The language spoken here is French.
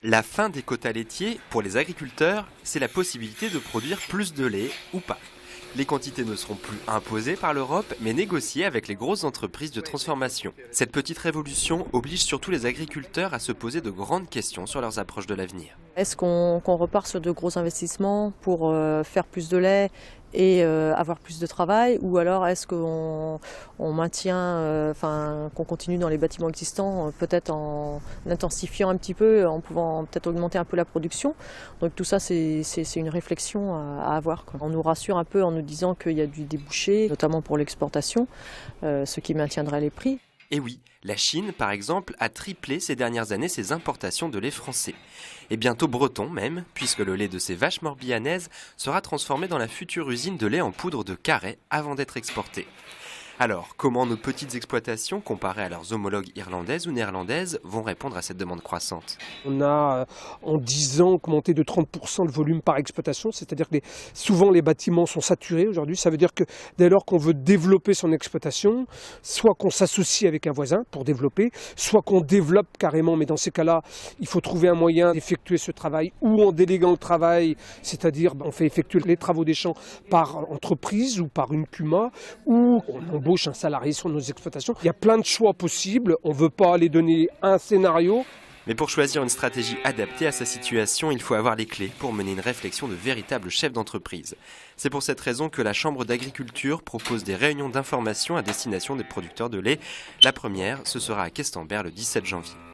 La fin des quotas laitiers, pour les agriculteurs, c'est la possibilité de produire plus de lait ou pas. Les quantités ne seront plus imposées par l'Europe, mais négociées avec les grosses entreprises de transformation. Cette petite révolution oblige surtout les agriculteurs à se poser de grandes questions sur leurs approches de l'avenir. Est-ce qu'on repart sur de gros investissements pour faire plus de lait et avoir plus de travail, ou alors est-ce qu'on maintient, qu'on continue dans les bâtiments existants, peut-être en intensifiant un petit peu, en pouvant peut-être augmenter un peu la production. Donc tout ça, c'est une réflexion à avoir, quoi. On nous rassure un peu en nous disant qu'il y a du débouché, notamment pour l'exportation, ce qui maintiendrait les prix. Et oui, la Chine, par exemple, a triplé ces dernières années ses importations de lait français. Et bientôt breton même, puisque le lait de ces vaches morbihanaises sera transformé dans la future usine de lait en poudre de Carhaix avant d'être exporté. Alors, comment nos petites exploitations, comparées à leurs homologues irlandaises ou néerlandaises, vont répondre à cette demande croissante? On a en 10 ans augmenté de 30% le volume par exploitation, c'est-à-dire que souvent les bâtiments sont saturés aujourd'hui. Ça veut dire que dès lors qu'on veut développer son exploitation, soit qu'on s'associe avec un voisin pour développer, soit qu'on développe carrément, mais dans ces cas-là, il faut trouver un moyen d'effectuer ce travail ou en déléguant le travail, c'est-à-dire on fait effectuer les travaux des champs par entreprise ou par une CUMA, ou on embauche un salarié sur nos exploitations. Il y a plein de choix possibles, on ne veut pas aller donner un scénario. Mais pour choisir une stratégie adaptée à sa situation, il faut avoir les clés pour mener une réflexion de véritable chef d'entreprise. C'est pour cette raison que la Chambre d'agriculture propose des réunions d'information à destination des producteurs de lait. La première, ce sera à Questembert le 17 janvier.